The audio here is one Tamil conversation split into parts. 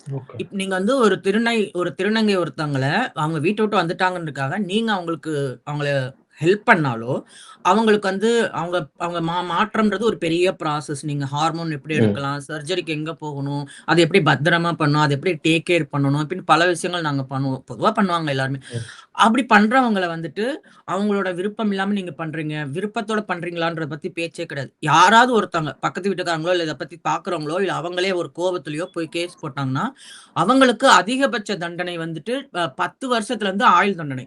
ஓகே. நீங்க வந்து ஒரு திருநங்கை ஒருத்தவங்கள அவங்க வீட்ட விட்டு வந்துட்டாங்கன்றதுக்காக, நீங்க அவங்கள ஹெல்ப் பண்ணாலோ, அவங்களுக்கு வந்து அவங்க அவங்க மாற்றம்ன்றது ஒரு பெரிய ப்ராசஸ். நீங்க ஹார்மோன் எப்படி ம். எடுக்கலாம்? சர்ஜரிக்கு எங்க போகணும்? அத எப்படி பத்திரமா பண்ணணும்? அத எப்படி டேக் கேர் பண்ணணும்? இப்படின்னு பல விஷயங்கள் நாங்க பண்ணுவோம். பொதுவா பண்ணுவாங்க எல்லாருமே. ம். அப்படி பண்றவங்கள வந்துட்டு, அவங்களோட விருப்பம் இல்லாம நீங்க பண்றீங்க. விருப்பத்தோட பண்றீங்களான்றத பத்தி பேச்சே கிடையாது. யாராவது ஒருத்தவங்க பக்கத்து வீட்டுக்காரங்களோ, இல்ல இத பத்தி பார்க்குறவங்களோ, இல்ல அவங்களே ஒரு கோவத்திலயோ போய் கேஸ் போட்டாங்கன்னா, அவங்களுக்கு அதிகபட்ச தண்டனை வந்துட்டு 10 வருஷத்துலருந்து ஆயுள் தண்டனை.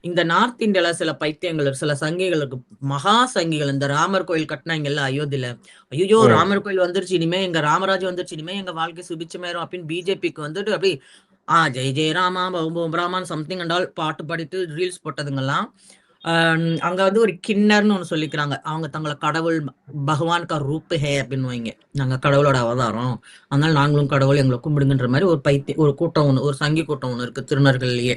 இந்த நார்த் இந்தியால சில பைத்தியங்கள், சில சங்கிகள் இருக்கு. மகா சங்கிகள். இந்த ராமர் கோயில் கட்டுனாங்கல்ல அயோத்தில. ஐய்யயோ! ம். ராமர் கோயில் வந்துருச்சு. இனிமே எங்க ராமராஜ்யம் வந்துருச்சு. இனிமே எங்க வாழ்க்கை சுபிட்சமாயிரும் அப்படின்னு பிஜேபிக்கு வந்துட்டு அப்படியே ஜெய் ஜெய் ராமா, பௌம் பௌம் ராமான்னு சம்திங் அண்ட் ஆல் பாட்டு பாடிட்டு ரீல்ஸ் போட்டதுங்கலாம். அ அங்க வந்து ஒரு கின்னர்ன்னு ஒண்ணு சொல்லிக்கிறாங்க. அவங்க தங்கள கடவுள் பகவான் கா ரூப் ஹே அப்படின்னுவாய்ங்க. நாங்க கடவுளோட அவதாரம். அதனால நாங்களும் கடவுள் எங்கள கும்பிடுங்கன்ற மாரி ஒரு கூட்டம் ஒண்ணு, ஒரு சங்கி கூட்டம் ஒண்ணு இருக்கு திருநர்கள்லயே.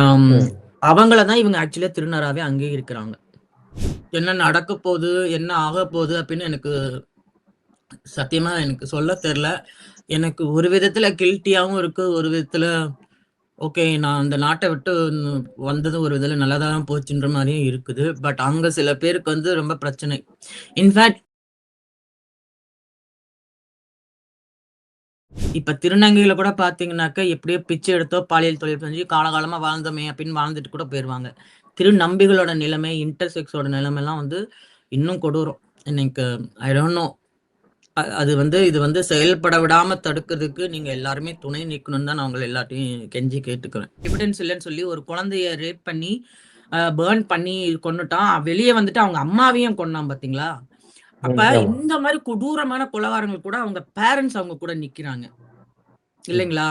அம் ம். அவங்கள தான் இவங்க ஆக்சுவலா திருநராவே அங்கீகரிக்கிறாங்க. என்ன நடக்க போது, என்ன ஆகப்போது அப்படின்னு சத்தியமா எனக்கு சொல்ல தெரியல. எனக்கு ஒரு விதத்துல கில்ட்டியாவும் இருக்கு. ஒரு விதத்துல ஓகே. நான் அந்த நாட்ட விட்டு வந்தது ஒரு விதத்துல நல்லதா தான் போச்சுன்ற மாரியும் இருக்குது. பட் அங்க சில பேருக்கு வந்து ரொம்ப பிரச்சனை. இன்ஃபாக்ட் இப்ப திருநங்கையில கூட பார்த்தீங்கன்னாக்க, எப்படியோ பிச்சை எடுத்தோ, பாலியல் தொழில் செஞ்சு காலகாலமா வாழ்ந்தோமே அப்படின்னு வாழ்ந்துட்டு கூட போயிருவாங்க. திருநம்பிகளோட நிலைமை, இன்டர்செக்ஸோட நிலைமைலாம் வந்து இன்னும் கொடூரம். எனக்கு ஐ டோன்ட் நோ. அது வந்து இது வந்து செயல்பட விடாம தடுக்கிறதுக்கு நீங்க எல்லாருமே துணை நிக்கணும்னு தான் நான் உங்கள எல்லார்ட்டயும் கெஞ்சி கேட்டுக்கிறேன். எவிடன்ஸ் இல்லன்னு சொல்லி ஒரு குழந்தைய ரேப் பண்ணி, பர்ன் பண்ணி கொன்னுட்டான். வெளிய வந்துட்டு அவங்க அம்மாவையும் கொன்னான் பார்த்தீங்களா? அப்ப ம். ஆமா. இந்த மாரி கொடூரமான கொலைகாரங்கள் கூட அவங்க பேரண்ட்ஸ் அவங்க கூட நிக்கிறாங்க. ம். இல்லைங்களா?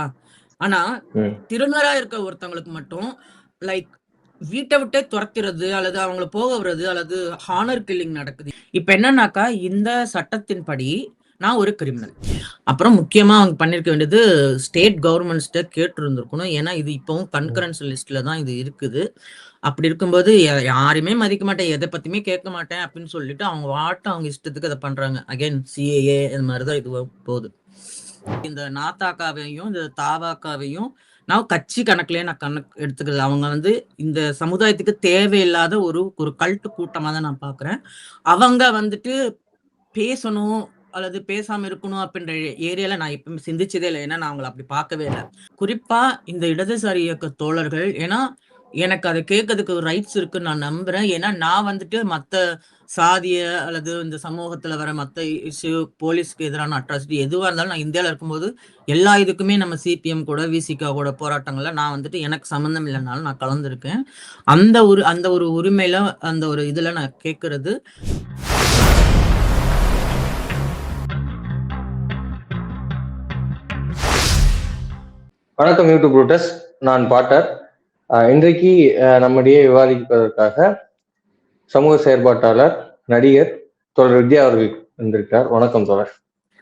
ஆனா, ம். திருநரா இருக்க ஒருத்தவங்களுக்கு மட்டும் லைக் வீட்ட விட்டே தொரத்திறது, அல்லது அவங்கள போக விடுறது, அல்லது ஹானர் கில்லிங் நடக்குது. இப்ப என்னன்னாக்கா, இந்த சட்டத்தின்படி நான் ஒரு கிரிமினல். அப்புறம் முக்கியமா அவங்க பண்ணியிருக்க வேண்டியது ஸ்டேட் கவர்ன்மெண்ட்ஸ்ட்ட கேட்டிருந்திருக்கணும். ஏன்னா, இது இப்பவும் ம். கன்கரன்ஸ் லிஸ்ட்ல தான் இது இருக்குது. அப்படி இருக்கும்போது யாரையுமே மதிக்க மாட்டேன், எத பத்தியுமே கேட்க மாட்டேன் அப்படின்னு சொல்லிட்டு அவங்க பாட்டு அவங்க இஷ்டத்துக்கு அத பண்றாங்க. அகைன் சிஏஏ இது மாரி தான் இதுவும் போது. இந்த நாத்தாக்காவையும், இந்த தாவாக்காவையும் நான் கட்சி கணக்குலயே நான் கணக்கு எடுத்துக்கல. அவங்க வந்து இந்த சமுதாயத்துக்கு தேவையில்லாத ஒரு ஒரு கல்ட் கூட்டமா தான் நான் பார்க்குறேன். அவங்க வந்துட்டு பேசணும், அல்லது பேசாம இருக்கணும் அப்படின்ற ஏரியால நான் எப்பவுமே சிந்திச்சதே இல்ல. ஏன்னா, நான் அவங்கள அப்படி பார்க்கவே இல்ல. குறிப்பா இந்த இடதுசாரி இயக்க தோழர்கள். ஏன்னா, எனக்கு அத கேட்கறதுக்கு ரைட்ஸ் இருக்குன்னு நான் நம்புறேன். ஏன்னா, நான் வந்துட்டு மத்த சாதிய அல்லது இந்த சமூகத்துல வர மத்த இஷ்யூ, போலீஸ்க்கு எதிரான அட்ராசிட்டி எதுவா இருந்தாலும் நான் இந்தியால இருக்கும்போது, எல்லா இதுக்குமே நம்ம சிபிஎம் கூட, விசிகா கூட போராட்டங்கள்ல நான் வந்துட்டு எனக்கு சம்மந்தம் இல்லனாலும் நான் கலந்துருக்கேன். அந்த ஒரு உரிமையில, அந்த ஒரு இதுல நான் கேட்கறது வணக்கம் யூடியூப் ரூட்டர்ஸ். நான் பாட்டர். இன்றைக்கு நம்மிடையே விவாதிப்பதற்காக சமூக செயற்பாட்டாளர், நடிகர் தோழர் வித்யா அவர்கள் வந்திருக்கார். வணக்கம் தோழர்.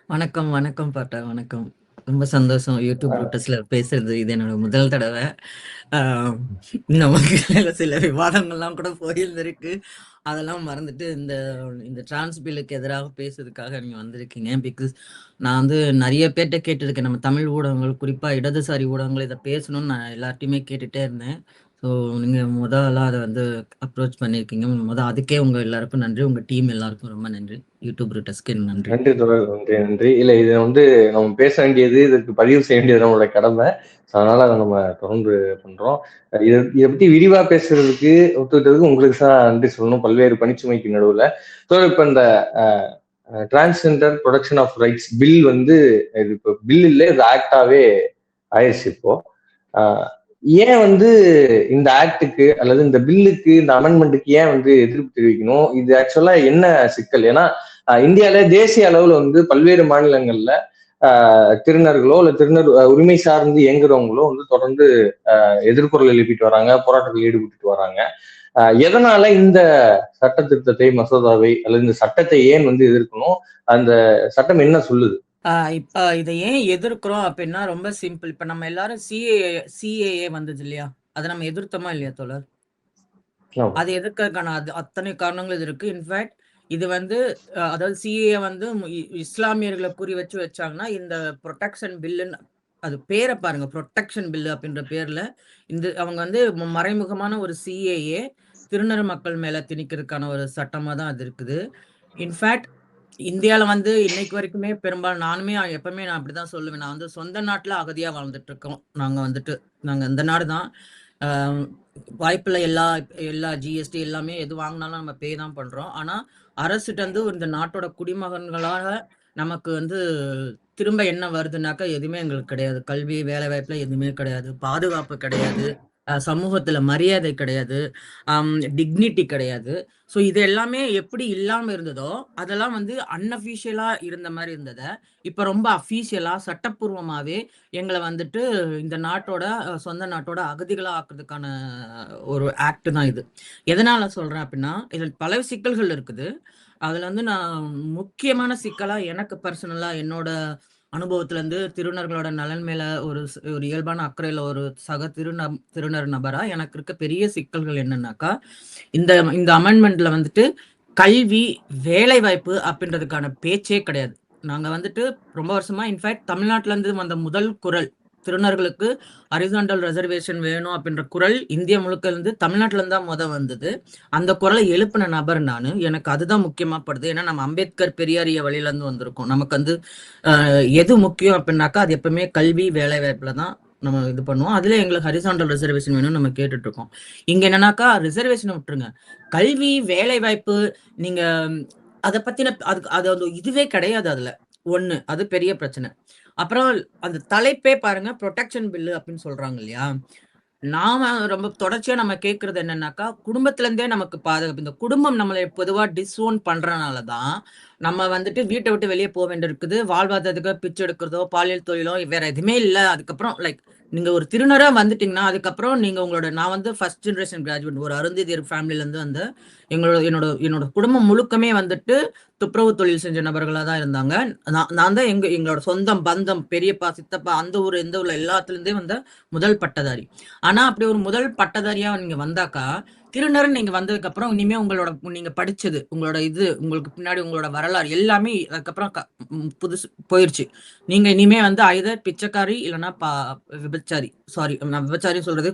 வணக்கம், வணக்கம் பாட்டா, வணக்கம். ரொம்ப சந்தோஷம் யூடியூப் ரூட்டர்ஸ்ல பேசுறது. இது என்னோட முதல் தடவை. ஆஹ் நமக்கு சில விவாதங்கள்லாம் கூட போயிருந்திருக்கு. அதெல்லாம் மறந்துட்டு இந்த இந்த டிரான்ஸ் பில்லுக்கு எதிராக பேசுறதுக்காக நீங்க வந்திருக்கீங்க. பிகாஸ் நான் வந்து நிறைய பேர்ட்ட கேட்டிருக்கேன். நம்ம தமிழ் ஊடகங்கள், குறிப்பா இடதுசாரி ஊடகங்கள் இதை பேசணும்னு நான் எல்லார்ட்டையுமே கேட்டுட்டே இருந்தேன். ஸோ நீங்க முதலா அதை வந்து அப்ரோச் பண்ணியிருக்கீங்க. அதுக்கே உங்க எல்லாருக்கும் நன்றி. உங்க டீம் எல்லாருக்கும் ரொம்ப நன்றி. யூடியூப் ரூட்டர்ஸ்க்கு நன்றி. நன்றி தோழர். நன்றி நன்றி. இல்ல இது நம்ம பேச வேண்டியது, இதற்கு பதிவு செய்ய வேண்டியது நம்மளோட கடமை. அதனால அதை நம்ம தொடர்ந்து பண்றோம். இதை பத்தி விரிவா பேசுறதுக்கு ஒத்துக்கிட்டதுக்கு உங்களுக்கு தான் நன்றி சொல்லணும், பல்வேறு பணிச்சுமைக்கு நடுவுல. தோழர், இப்ப இந்த transgender protection of rights bill வந்து, இது இப்போ பில் இல்லை, இது ஆக்டாவே ஆயிடுச்சு இப்போ. ஆஹ் ஏன் வந்து இந்த ஆக்டுக்கு அல்லது இந்த பில்லுக்கு, இந்த அமெண்ட்மெண்ட்டுக்கு ஏன் வந்து எதிர்ப்பு தெரிவிக்கணும்? இது ஆக்சுவலா என்ன சிக்கல்? ஏன்னா இந்தியால தேசிய அளவுல வந்து பல்வேறு மாநிலங்கள்ல திருநர்களோ இல்ல திருநர் உரிமை சார்ந்து இயங்குறவங்களோ வந்து தொடர்ந்து எதிர்குரல் எழுப்பிட்டு வராங்க, போராட்டத்தில் ஈடுபட்டு வராங்க. எதனால இந்த சட்ட திருத்தத்தை, மசோதாவை அல்லது இந்த சட்டத்தை ஏன் வந்து எதிர்க்கணும்? அந்த சட்டம் என்ன சொல்லுது? இப்ப இதை ஏன் எதிர்க்கிறோம் அப்படின்னா ரொம்ப சிம்பிள். இப்ப நம்ம எல்லாரும் சிஏஏ வந்தது இல்லையா? அதை நம்ம எதிர்த்தோமா இல்லையா தோழர்? ஆமா. அது எதிர்க்கறதுக்கான அத்தனை காரணங்கள் இது இருக்கு. இன்ஃபேக்ட் இது வந்து அதாவது சிஏஏ வந்து இஸ்லாமியர்களை குறி வச்சு வச்சாங்கன்னா, இந்த புரொடெக்ஷன் பில்லுன்னு அது பேரை பாருங்க, ப்ரொடெக்ஷன் பில் அப்படின்ற பேர்ல இந்த அவங்க வந்து மறைமுகமான ஒரு சிஏஏ திருநர் மக்கள் மேல திணிக்கிறதுக்கான ஒரு சட்டமா தான் அது இருக்குது. இன்ஃபேக்ட் இந்தியால வந்து இன்னைக்கு வரைக்குமே பெரும்பாலும் நானுமே எப்பவுமே நான் அப்படிதான் சொல்லுவேன். நான் வந்து சொந்த நாட்டுல அகதியா வாழ்ந்துட்டு இருக்கோம். நாங்க இந்த நாடு தான். வாய்ப்புல எல்லா எல்லா ஜிஎஸ்டி எல்லாமே எது வாங்கினாலும் நம்ம பே தான் பண்றோம். ஆனா அரசுகிட்ட வந்து இந்த நாட்டோட குடிமகன்களாக நமக்கு வந்து திரும்ப என்ன வருதுனாக்கா எதுவுமே எங்களுக்கு கிடையாது. கல்வி, வேலை வாய்ப்புல எதுவுமே கிடையாது. பாதுகாப்பு கிடையாது. சமூகத்துல மரியாதை கிடையாது. டிக்னிட்டி கிடையாது. ஸோ இது எல்லாமே எப்படி இல்லாம இருந்ததோ, அதெல்லாம் வந்து அன்அஃபிஷியலா இருந்த மாரி இருந்தத, இப்ப ரொம்ப அஃபிஷியலா சட்டப்பூர்வமாவே எங்கள வந்துட்டு இந்த நாட்டோட சொந்த நாட்டோட அகதிகளா ஆக்குறதுக்கான ஒரு ஆக்ட் தான் இது. எதனால சொல்றேன் அப்படின்னா, இதில் பல சிக்கல்கள் இருக்குது. அதுல வந்து நான் முக்கியமான சிக்கலா எனக்கு பர்சனலா என்னோட அனுபவத்துல இருந்து திருநர்களோட நலன் மேல ஒரு இயல்பான அக்கறையில ஒரு சக திருநர் நபரா எனக்கு இருக்க பெரிய சிக்கல்கள் என்னன்னாக்கா, இந்த இந்த அமெண்ட்மெண்ட்ல வந்துட்டு கல்வி, வேலை வாய்ப்பு அப்படின்றதுக்கான பேச்சே கிடையாது. நாங்க வந்துட்டு ரொம்ப வருஷமா இன்ஃபேக்ட் தமிழ்நாட்டுல இருந்து வந்த முதல் குரல் திருநர்களுக்கு ஹரிசாண்டல் ரிசர்வேஷன் வேணும் அப்படின்ற குரல் இந்தியா முழுக்க இருந்து தமிழ்நாட்டுல இருந்து தான் வந்தது. அந்த குரலை எழுப்பின நபர் நானு. எனக்கு அதுதான் முக்கியமா படுது. ஏன்னா நம்ம அம்பேத்கர் பெரியாரிய வழியில இருந்து வந்திருக்கோம். நமக்கு வந்து எது முக்கியம் அப்படின்னாக்கா அது எப்பவுமே கல்வி, வேலை வாய்ப்புல தான் நம்ம இது பண்ணுவோம். அதுல எங்களுக்கு ஹரிசாண்டல் ரிசர்வேஷன் வேணும்னு நம்ம கேட்டுட்டு இருக்கோம். இங்க என்னன்னாக்கா ரிசர்வேஷனை விட்டுருங்க. கல்வி, வேலை வாய்ப்பு நீங்க அதை பத்தின அது இதுவே கிடையாது அதுல. ஒண்ணு அது பெரிய பிரச்சனை. அப்புறம் அந்த தலைப்பே பாருங்க, ப்ரொடெக்ஷன் பில்லு அப்படின்னு சொல்றாங்க இல்லையா? நாம ரொம்ப தொடர்ச்சியா நம்ம கேட்கறது என்னன்னாக்கா, குடும்பத்துல இருந்தே நமக்கு பாதுகாப்பு. இந்த குடும்பம் நம்மளை பொதுவா டிஸ்ஓன் பண்றனாலதான் நம்ம வந்துட்டு வீட்டை விட்டு வெளியே போக வேண்டியிருக்குது. வாழ்வாதாரத்துக்கு பிச்சை எடுக்கிறதோ, பாலியல் தொழிலோ வேற எதுவுமே இல்ல. அதுக்கப்புறம் நீங்க ஒரு திருநரா வந்துட்டீங்கன்னா, அதுக்கப்புறம் நீங்க நான் வந்து ஃபர்ஸ்ட் ஜெனரேஷன் கிராஜுவேட். ஒரு அருந்ததியர் ஃபேமிலில இருந்து வந்து என்னோட என்னோட குடும்பம் முழுக்கமே வந்துட்டு துப்புரவு தொழில் செஞ்ச நபர்களா தான் இருந்தாங்க. நான் தான் எங்களோட சொந்தம், பந்தம், பெரியப்பா, சித்தப்பா அந்த ஊர் எந்த ஊர்ல எல்லாத்துல இருந்தே வந்த முதல் பட்டதாரி. ஆனா அப்படி ஒரு முதல் பட்டதாரியா நீங்க வந்தாக்கா, திருநர்ன்னு நீங்க வந்ததுக்கு அப்புறம் இனிமே நீங்க படிச்சது, உங்களுக்கு பின்னாடி உங்களோட வரலாறு எல்லாமே அதுக்கப்புறம் புதுசு போயிருச்சு. நீங்க இனிமே வந்து ஐதர் பிச்சைக்காரி இல்லைன்னா விபச்சாரி. சாரி, நான் விபச்சாரி சொல்றது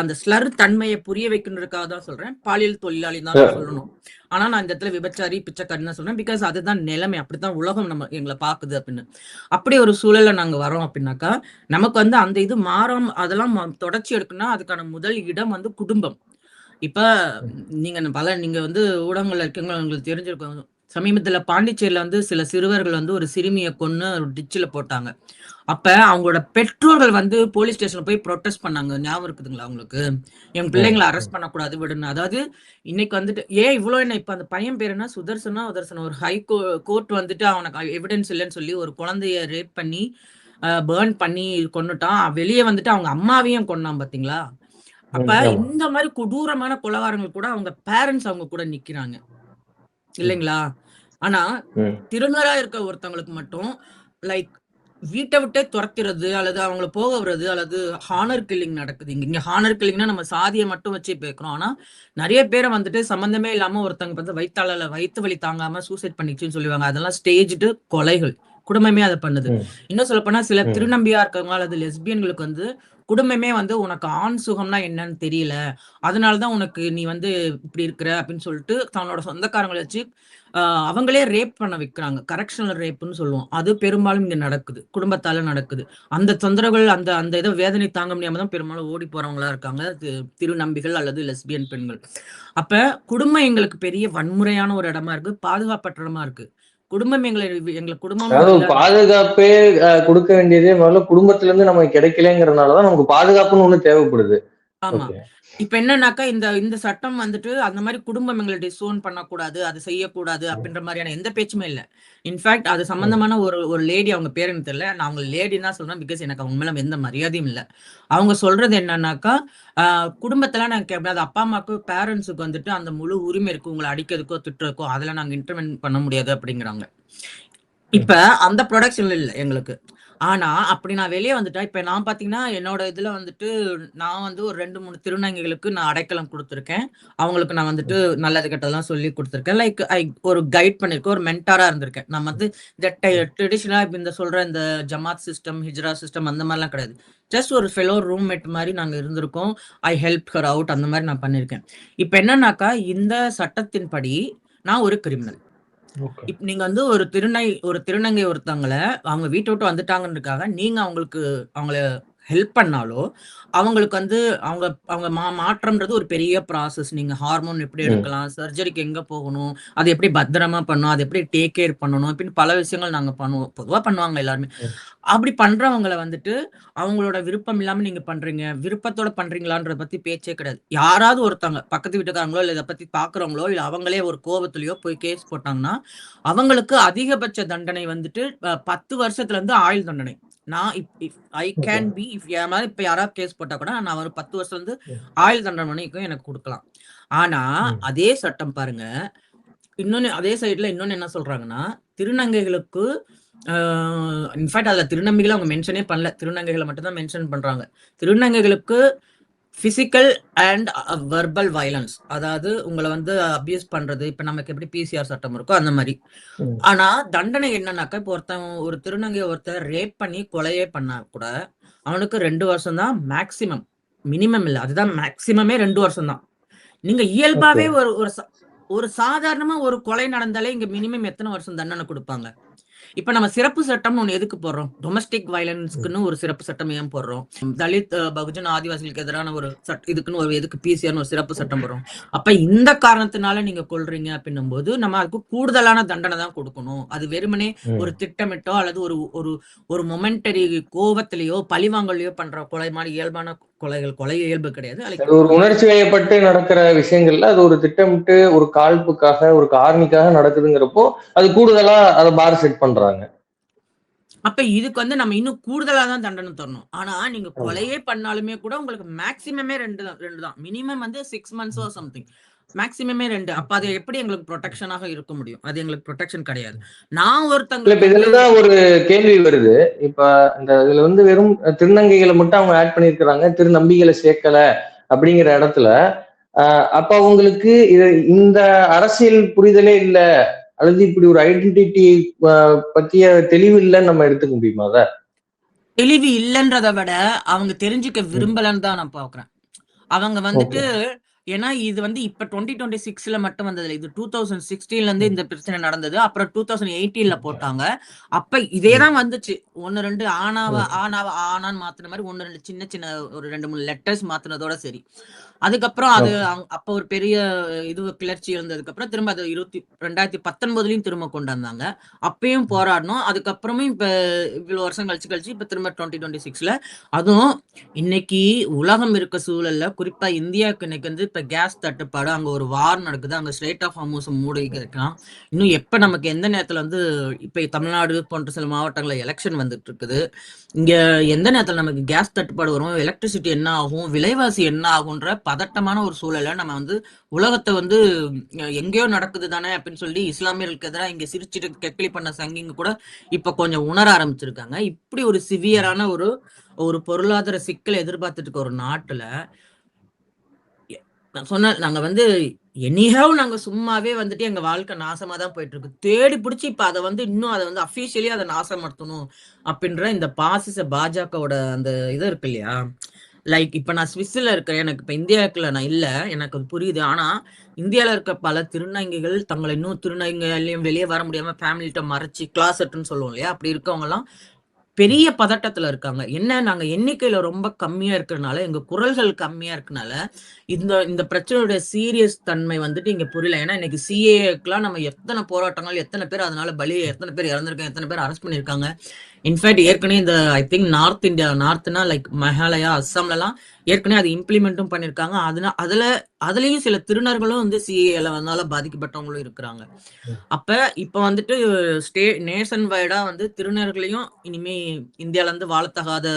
அந்த ஸ்லர் தன்மையை புரிய வைக்கணுன்றதுக்காக தான் சொல்றேன். பாலியல் தொழிலாளி தான் சொல்லணும். ஆனா நான் இந்த இடத்துல விபச்சாரி, பிச்சைக்காரின்னு தான் சொல்றேன். பிகாஸ் அதுதான் நிலைமை, அப்படித்தான் உலகம் எங்களை பாக்குது அப்படின்னு. அப்படி ஒரு சூழல்ல நாங்க வரோம் அப்படின்னாக்கா, நமக்கு வந்து அந்த இது மாறாம அதெல்லாம் தொடர்ச்சி எடுக்கணும்னா அதுக்கான முதல் இடம் வந்து குடும்பம். இப்ப நீங்க வந்து ஊடகங்கள்ல இருக்கவங்க உங்களுக்கு தெரிஞ்சிருக்கும். சமீபத்துல பாண்டிச்சேரியில வந்து சில சிறுவர்கள் வந்து ஒரு சிறுமியை கொன்னு ஒரு டிச்சில போட்டாங்க. அப்ப அவங்களோட பெற்றோர்கள் வந்து போலீஸ் ஸ்டேஷன்ல போய் ப்ரொட்டஸ்ட் பண்ணாங்க. ஞாபகம் இருக்குதுங்களா உங்களுக்கு? என் பிள்ளைங்களை அரெஸ்ட் பண்ணக்கூடாது, விடுங்க. அதாவது இன்னைக்கு வந்துட்டு இவ்வளவு என்ன, இப்ப அந்த பையன் பேர் என்ன, சுதர்சனா ஒரு ஹை கோர்ட் வந்துட்டு அவனுக்கு எவிடன்ஸ் இல்லைன்னு சொல்லி ஒரு குழந்தைய ரேப் பண்ணி பேர்ன் பண்ணி கொன்னுட்டான். வெளியே வந்துட்டு அவங்க அம்மாவையும் கொன்னான், பாத்தீங்களா? அப்ப இந்த மாதிரி கொடூரமான கொலகாரங்கள் கூட அவங்க பேரண்ட்ஸ் அவங்க கூட நிக்கிறாங்க இல்லைங்களா? ஆனா திருநரா இருக்க ஒருத்தவங்களுக்கு மட்டும் லைக் வீட்டை விட்டே துரத்துறது அல்லது அவங்கள போக விடுறது அல்லது ஹானர் கில்லிங் நடக்குது. இங்க ஹானர் கில்லிங்னா நம்ம சாதியை மட்டும் வச்சு பேக்கிறோம். ஆனா நிறைய பேரை வந்துட்டு சம்பந்தமே இல்லாம ஒருத்தவங்க வந்து வயிற்று வலி தாங்காம சூசைட் பண்ணிச்சுன்னு சொல்லுவாங்க. அதெல்லாம் ஸ்டேஜ்டு கொலைகள். குடும்பமே அதை பண்ணுது. இன்னும் சொல்ல போனா சில திருநம்பியா இருக்கவங்க அல்லது லெஸ்பியன்களுக்கு வந்து குடும்பமே வந்து உனக்கு ஆண் சுகம்னா என்னன்னு தெரியல, அதனாலதான் உனக்கு நீ வந்து இப்படி இருக்கிற அப்படின்னு சொல்லிட்டு தன்னோட சொந்தக்காரங்களை வச்சு அவங்களே ரேப் பண்ண வைக்கிறாங்க. கரெக்ஷனல் ரேப்னு சொல்லுவோம். அது பெரும்பாலும் இங்க நடக்குது, குடும்பத்தால நடக்குது. அந்த தொந்தரவுகள் அந்த அந்த இதை வேதனை தாங்க முடியாம தான் பெரும்பாலும் ஓடி போறவங்களா இருக்காங்க திருநம்பிகள் அல்லது லெஸ்பியன் பெண்கள். அப்ப குடும்பம் எங்களுக்கு பெரிய வன்முறையான ஒரு இடமா இருக்கு, பாதுகாப்பற்ற இடமா இருக்கு. குடும்பம் எங்களுக்கு குடும்பம் பாதுகாப்பே கொடுக்க வேண்டியதே முதல்ல குடும்பத்துல இருந்து நமக்கு கிடைக்கலங்கிறதுனாலதான் நமக்கு பாதுகாப்புன்னு ஒண்ணு தேவைப்படுது. ஆமா. இப்ப என்னன்னாக்கா இந்த சட்டம் வந்துட்டு அந்த மாதிரி குடும்பம் எங்களை டிசோன் பண்ணக்கூடாது, அது செய்யக்கூடாது அப்படின்ற மாதிரியான எந்த பேச்சுமே இல்ல. இன்ஃபேக்ட் அது சம்பந்தமான ஒரு லேடி, அவங்க பேர் எனக்கு தெரியல, நான் அவங்க லேடின்னு தான் சொல்றேன். பிகாஸ் எனக்கு அவங்க மேல எந்த மரியாதையும் இல்ல. அவங்க சொல்றது என்னன்னாக்கா, குடும்பத்துல நாங்க அது அப்பா அம்மாவுக்கு பேரண்ட்ஸுக்கு வந்துட்டு அந்த முழு உரிமை இருக்கு, உங்களை அடிக்கிறதுக்கோ திட்டுறதுக்கோ அதுல நாங்க இன்டர்வென்ட் பண்ண முடியாது அப்படிங்கிறாங்க. இப்ப அந்த ப்ரொடக்ஷன் இல்ல எங்களுக்கு. ஆனா, அப்படி நான் வெளிய வந்துட்டா, இப்ப நான் பார்த்தீங்கன்னா, என்னோட இதுல வந்துட்டு நான் வந்து ஒரு 2, 3 திருநங்கைகளுக்கு நான் அடைக்கலம் குடுத்துருக்கேன். அவங்களுக்கு நான் வந்துட்டு நல்லது, கெட்டதெல்லாம் சொல்லிக் குடுத்துருக்கேன். லைக் ஒரு கைட் பண்ணியிருக்கேன். ஒரு மென்டாரா இருந்திருக்கேன். நம்ம வந்து இந்த ட்ரெடிஷனலா இப்ப இந்த சொல்ற இந்த ஜமாத் சிஸ்டம், ஹிஜ்ரா சிஸ்டம் அந்த மாரிலாம் கிடையாது. ஜஸ்ட் ஒரு ஃபெலோ ரூம்மேட் மாரி நாங்க இருந்திருக்கோம். ஐ ஹெல்ப்ட் ஹர் அவுட் அந்த மாரி நான் பண்ணியிருக்கேன். இப்ப என்னன்னாக்கா, இந்த சட்டத்தின்படி நான் ஒரு கிரிமினல். ஓகே. நீங்க வந்து ஒரு திருநங்கை ஒருத்தவங்கள அவங்க வீட்ட விட்டு வந்துட்டாங்கன்றதுக்காக, நீங்க அவங்கள ஹெல்ப் பண்ணாலோ, அவங்களுக்கு வந்து அவங்க அவங்க மாற்றம்ன்றது ஒரு பெரிய ப்ராசஸ். நீங்க ஹார்மோன் எப்படி ம். எடுக்கலாம்? சர்ஜரிக்கு எங்க போகணும்? அத எப்படி பத்திரமா பண்ணணும்? அத எப்படி டேக் கேர் பண்ணணும்? இப்படின்னு பல விஷயங்கள் நாங்க பண்ணுவோம். பொதுவா பண்ணுவாங்க எல்லாருமே. ம். அப்படி பண்றவங்கள வந்துட்டு, அவங்களோட விருப்பம் இல்லாம நீங்க பண்றீங்க. விருப்பத்தோட பண்றீங்களான்றத பத்தி பேச்சே கிடையாது. யாராவது ஒருத்தவங்க பக்கத்து வீட்டுக்காரங்களோ, இல்ல இத பத்தி பார்க்குறவங்களோ, இல்ல அவங்களே ஒரு கோவத்திலயோ போய் கேஸ் போட்டாங்கன்னா, அவங்களுக்கு அதிகபட்ச தண்டனை வந்துட்டு 10 வருஷத்துலருந்து ஆயுள் தண்டனை. நான் if if I okay. Can be if என் மேல இப்ப யாராவது கேஸ் போட்டா கூட, நான் ஒரு 10 வருஷத்துலருந்து ம். ஆயுள் தண்டனை வரைக்கும் எனக்கு குடுக்கலாம். ஆனா, ம். அதே சட்டம் பாருங்க, அதே சைடுல இன்னொன்னு என்ன சொல்றாங்கன்னா, திருநங்கைகளுக்கு ஆ இன்ஃபாக்ட் அதுல திருநங்கைகள அவங்க மென்ஷனே பண்ணல. திருநங்கைகள மட்டும் தான் மென்ஷன் பண்றாங்க. திருநங்கைகளுக்கு பிசிக்கல் அண்ட் வெர்பல் வயலன்ஸ். அதாவது உங்கள வந்து அபியூஸ் பண்றது. இப்ப நமக்கு எப்படி பிசிஆர் சட்டம் இருக்கோ அந்த மாரி. ம். ஆனா தண்டனை என்னன்னாக்கா, இப்போ ஒரு திருநங்கைய ஒருத்தர் ரேப் பண்ணி கொலையே பண்ணா கூட, அவனுக்கு 2 வருஷம் தான் மேக்ஸிமம். மினிமம் இல்ல. அதுதான் மேக்ஸிமமே 2 வருஷம் தான். நீங்க ஓகே. இயல்பாவே ஒரு சாதாரணமா ஒரு கொலை நடந்தாலே இங்க மினிமம் எத்தன வருஷம் தண்டனை குடுப்பாங்க? இப்ப நம்ம சிறப்பு சட்டம்னு ஒண்ணு எதுக்கு போடுறோம்? டொமஸ்டிக் ம். வயலன்ஸ்க்குன்னு ஒரு சிறப்பு சட்டம் ஏன் போடுறோம்? தலித், பகுஜன், ஆதிவாசிகளுக்கு எதிரான ஒரு இதுக்குன்னு ஒரு எதுக்கு பிசிஆர்ன்னு ஒரு சிறப்பு சட்டம் போடுறோம்? அப்ப இந்த காரணத்தினால நீங்க கொல்றீங்க அப்படின்னும்போது, நம்ம அதுக்கு கூடுதலான தண்டனை தான் குடுக்கணும். அது வெறுமனே ஒரு ம். திட்டமிட்டோ அல்லது ஒரு ஒரு ஒரு மொமெண்டரி கோவத்திலயோ, பழிவாங்கல்லயோ பண்ற கொலை மாரி இயல்பான கொலைகள். கொலை இயல்பு கிடையாது. லைக் அது ஒரு உணர்ச்சி வயப்பட்டு நடக்கிற விஷயங்கள்ல, அது ஒரு திட்டமிட்டு ஒரு காழ்ப்புக்காக, ஒரு காரணிக்காக நடக்குதுங்கிறப்போ, அது கூடுதலா அத பார் செட் பண்றாங்க. அப்ப இதுக்கு வந்து நம்ம இன்னும் கூடுதலா தான் தண்டனை தரணும். ஆனா, நீங்க ஆமா. கொலையே பண்ணாலுமே கூட உங்களுக்கு மேக்ஸிமமே 2 தான். மினிமம் வந்து 6 மந்த்ஸோ சம்திங். மேக்ஸிமமே 2. அப்ப அது எப்படி எங்களுக்கு புரொடெக்ஷனாக இருக்க முடியும்? அது எங்களுக்கு புரொடெக்ஷன் கிடையாது. நான் இல்ல இப்ப ஒருத்தங்களுக்கு வந்து இதுல தான் ஒரு கேள்வி வருது. இப்ப இந்த இதுல வந்து வெறும் திருநங்கைகள மட்டும் அவங்க ஆட் பண்ணியிருக்கிறாங்க. திருநம்பிகள சேர்க்கல அப்படிங்கிற இடத்துல, அப்ப அவங்களுக்கு இந்த அரசியல் புரிதலே இல்ல. அல்லது இப்படி ஒரு ஐடென்டிட்டி அ பத்திய தெளிவு இல்லன்னு நம்ம எடுத்துக்க முடியுமா அத? தெளிவு இல்லன்றத விட, அவங்க தெரிஞ்சுக்க ம். விரும்பலன்னு தான் நான் பார்க்குறேன். அவங்க வந்துட்டு ஓகே. ஏன்னா இது வந்து இப்ப 2026ல மட்டும் வந்ததில்ல. இது 2016லருந்தே ம். இந்த பிரச்சனை நடந்தது. அப்புறம் 2018ல போட்டாங்க. அப்ப இதே ம். தான் வந்துச்சு. 1, 2 ம். ஆனான்னு மாத்துன மாரி 1, 2 சின்ன சின்ன ஒரு 2, 3 லெட்டர்ஸ் மாத்துனதோட சரி. அதுக்கப்புறம் அது ஓகே. அப்ப ஒரு பெரிய கிளர்ச்சி இருந்ததுக்கப்புறம் திரும்ப அது 2019லயும் திரும்ப கொண்டு வந்தாங்க. அப்பயும் ம். போராடினோம். அதுக்கப்புறமும் இப்ப இவ்வளோ வருஷம் கழிச்சு இப்ப திரும்ப 2026ல அதுவும் இன்னைக்கு உலகம் இருக்க சூழல்ல, குறிப்பா இந்தியாவுக்கு இன்னைக்கு வந்து இப்ப கேஸ் தட்டுப்பாடு, அங்க ஒரு வார் நடக்குது. அங்க ஸ்ட்ரெய்ட் ஆஃப் ஹார்மூஸ மூடியிருக்கான். இன்னும் எப்ப நமக்கு எந்த நேரத்துல வந்து இப்ப தமிழ்நாடு போன்ற சில மாவட்டங்கள்ல எலக்ஷன் வந்துட்டு இருக்குது. இங்க எந்த நேரத்துல நமக்கு கேஸ் தட்டுப்பாடு வரும், எலக்ட்ரிசிட்டி என்ன ஆகும், விலைவாசி என்ன ஆகுன்ற பதட்டமான ஒரு சூழல்ல நம்ம வந்து உலகத்த வந்து எங்கேயோ நடக்குது தானே அப்படின்னு சொல்லி இஸ்லாமியர்களுக்கு எதிரா இங்க சிரிச்சுட்டு கெக்கலி பண்ண சங்கிங்க கூட இப்ப கொஞ்சம் உணர ஆரம்பிச்சிருக்காங்க. இப்படி ஒரு சிவியரான ஒரு ஒரு பொருளாதார சிக்கல எதிர்பார்த்துட்டு இருக்க ஒரு நாட்டுல, நான் சொன்னேன் நாங்க வந்து எனிஹவ் நாங்க சும்மாவே வந்துட்டு எங்க வாழ்க்கை நாசமா தான் போயிட்டு இருக்கு. தேடி புடிச்சு இப்ப அத வந்து இன்னும் அத வந்து அஃபிஷியலி அத நாசப்படுத்தணும் அப்படின்ற இந்த பாசிச பாஜகவோட அந்த இது இருக்கு இல்லையா? லைக் இப்ப நான் ஸ்விஸ்ல இருக்கேன். எனக்கு இப்ப இந்தியாக்குள்ள நான் இல்ல. எனக்கு அது புரியுது. ஆனா, இந்தியால இருக்க பல திருநங்கைகள் தங்கள இன்னும் திருநங்கைகளையும் வெளிய வர முடியாம ஃபேமிலிட்ட மறைச்சு கிளாசெட்ன்னு சொல்லுவோம் இல்லையா? அப்படி இருக்கவங்கலாம் பெரிய பதட்டத்துல இருக்காங்க. என்ன நாங்க எண்ணிக்கையில ரொம்ப கம்மியா இருக்கறனால, எங்க குரல்கள் கம்மியா இருக்கனால, இந்த இந்த பிரச்சனையோட சீரியஸ் தன்மை வந்துட்டு இங்க புரியல. ஏன்னா இன்னைக்கு சிஏஏக்குலாம் நம்ம எத்தன போராட்டங்கள், எத்தன பேர் அதனால எத்தன பேர் இறந்திருக்காங்க, எத்தன பேர் அரெஸ்ட் பண்ணியிருக்காங்க. இன்ஃபாக்ட் ஏற்கனவே இந்த ஐ திங்க் நார்த் இந்தியா நார்த்னா லைக் மேகாலயா, அஸ்ஸாம்லலாம் ஏற்கனவே அது இம்ப்ளிமெண்ட்டும் பண்ணியிருக்காங்க. அதுலயும் சில திருநர்களும் வந்து சிஏஏல அதனால பாதிக்கப்பட்டவங்களும் இருக்கிறாங்க. அப்ப இப்ப வந்துட்டு நேஷன் வைடா வந்து திருநர்களையும் இனிமே இந்தியால இருந்து வாழத்தகாத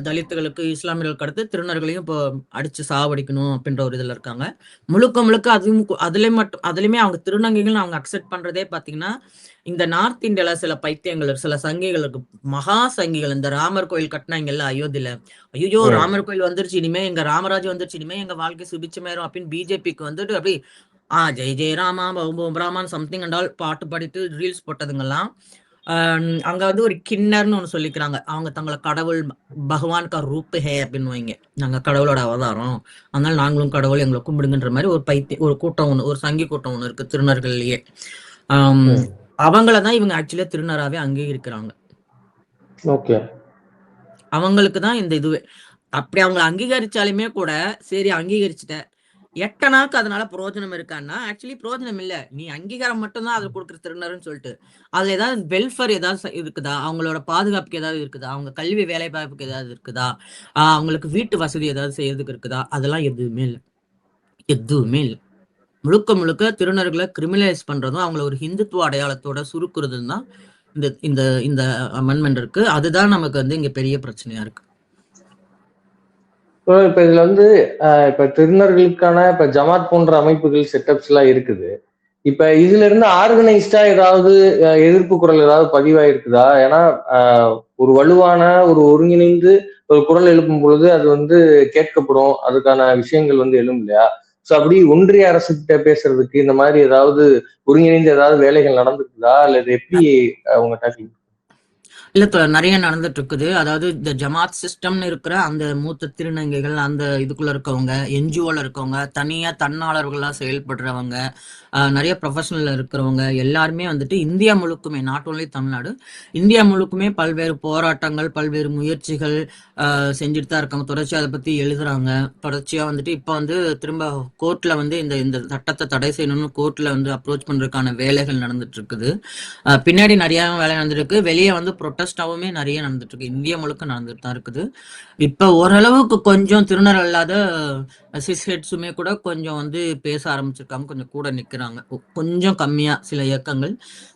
தலித்துகளுக்கு, இஸ்லாமியர்களுக்கு அடுத்து திருநர்களையும் இப்போ அடிச்சு சாவடிக்கணும் அப்படின்ற ஒரு இதுல இருக்காங்க. முழுக்க முழுக்க அதுலயுமே அவங்க திருநங்கைகள் அவங்க அக்செப்ட் பண்றதே பாத்தீங்கன்னா, இந்த நார்த் இந்தியால சில பைத்தியங்கள், சில சங்கிகள் இருக்கு. மகா சங்கிகள். இந்த ராமர் கோயில் கட்டுனாங்கல்ல அயோத்தியில. ஐயோ! ராமர் கோயில் வந்துருச்சு. இனிமே எங்க ராமராஜ்யம் வந்துருச்சு. இனிமே எங்க வாழ்க்கை சுபிட்சமாயிரும் அப்படின்னு பிஜேபிக்கு வந்துட்டு அப்படியே ஜெய் ஜெய் ராமா, பௌம் பௌம் ராமான்னு சம்திங் அண்ட் ஆல் பாட்டு பாடிட்டு ரீல்ஸ் போட்டதுங்கெல்லாம் அங்க வந்து ஒரு கிண்ணர்னு ஒண்ணு சொல்லிக்கிறாங்க. அவங்க தங்களை கடவுள் பகவான் கா ரூப் ஹே அப்படின்னு வைங்க. நாங்க கடவுளோட அவதாரம். அதனால நாங்களும் கடவுள் எங்களை கும்பிடுங்கன்ற மாதிரி ஒரு கூட்டம் ஒண்ணு, ஒரு சங்கி கூட்டம் ஒண்ணு இருக்கு திருநர்கள்லயே. அவங்களதான் இவங்க ஆக்சுவலியா திருநராவே அங்கீகரிக்கிறாங்க. ஓகே. அவங்களுக்கு தான் இந்த இதுவே. அப்படி அவங்க அங்கீகரிச்சாலுமே கூட சரி அங்கீகரிச்சுட்ட எட்டனாக்கு அதனால பிரயோஜனம் இருக்கான்னா ஆக்சுவலி பிரயோஜனம் இல்ல. நீ அங்கீகாரம் மட்டும்தான் அதுல கொடுக்குற திருநர்னு சொல்லிட்டு அதுல ஏதாவது வெல்ஃபேர் ஏதாவது இருக்குதா, அவங்களோட பாதுகாப்புக்கு ஏதாவது இருக்குதா, அவங்க கல்வி வேலை வாய்ப்புக்கு ஏதாவது இருக்குதா, அவங்களுக்கு வீட்டு வசதி ஏதாவது செய்யறதுக்கு இருக்குதா, அதெல்லாம் எதுவுமே இல்லை. எதுவுமே இல்லை. முழுக்க முழுக்க திருநர்களை கிரிமினலைஸ் பண்றதும் அவங்கள ஒரு ஹிந்துத்துவ அடையாளத்தோட சுருக்குறதும் தான் இந்த இந்த இந்த அமெண்ட்மெண்ட் இருக்கு. அதுதான் நமக்கு வந்து இங்க பெரிய பிரச்சனையா இருக்கு. இப்ப இதுல வந்து இப்ப திருநர்களுக்கான இப்ப ஜமாத் போன்ற அமைப்புகள் செட்டப்ஸ் எல்லாம் இருக்குது. இப்ப இதுல இருந்து ஆர்கனைஸ்டா ஏதாவது எதிர்ப்பு குரல் ஏதாவது பதிவாயிருக்குதா? ஏன்னா ஒரு வலுவான ஒரு ஒருங்கிணைந்து ஒரு குரல் எழுப்பும் பொழுது அது வந்து கேட்கப்படும். அதுக்கான விஷயங்கள் வந்து எழும் இல்லையா? சோ அப்படி ஒன்றிய அரசு கிட்ட பேசுறதுக்கு இந்த மாதிரி ஏதாவது ஒருங்கிணைந்து ஏதாவது வேலைகள் நடந்துக்குதா? அல்லது எப்படி அவங்க டாக்கிங்? இல்ல நிறைய நடந்துட்டு இருக்குது. அதாவது இந்த ஜமாத் சிஸ்டம்னு இருக்கிற அந்த மூத்த திருநங்கைகள் அந்த இதுக்குள்ள இருக்கவங்க, என்ஜிஓல இருக்கவங்க, தனியா தன்னாளர்களா செயல்படுறவங்க, நிறைய ப்ரொஃபஷனல்ல இருக்கிறவங்க எல்லாருமே வந்துட்டு இந்தியா முழுக்குமே, நாட் ஓன்லி தமிழ்நாடு, இந்தியா முழுக்குமே பல்வேறு போராட்டங்கள், பல்வேறு முயற்சிகள் செஞ்சுட்டு தான் இருக்காங்க. தொடர்ச்சியா அதை பத்தி எழுதுறாங்க. தொடர்ச்சியா வந்துட்டு இப்ப வந்து திரும்ப கோர்ட்ல வந்து இந்த சட்டத்தை தடை செய்யணும்னு கோர்ட்ல வந்து அப்ரோச் பண்றதுக்கான வேலைகள் நடந்துட்டு இருக்குது. பின்னாடி நிறைய வேலை நடந்துட்டு இருக்கு. வெளியே வந்து ப்ரொட்டஸ்டாவுமே நிறைய நடந்துட்டு இருக்கு. இந்தியா முழுக்க நடந்துட்டு தான் இருக்குது. இப்ப ஓரளவுக்கு கொஞ்சம் திருநர் அல்லாத சிஸ்ஹெட்ஸுமே கூட கொஞ்சம் வந்து பேச ஆரம்பிச்சிருக்காங்க. கொஞ்சம் கூட நிக்கிறாங்க. கொஞ்சம் கம்மியா சில இயக்கங்கள்.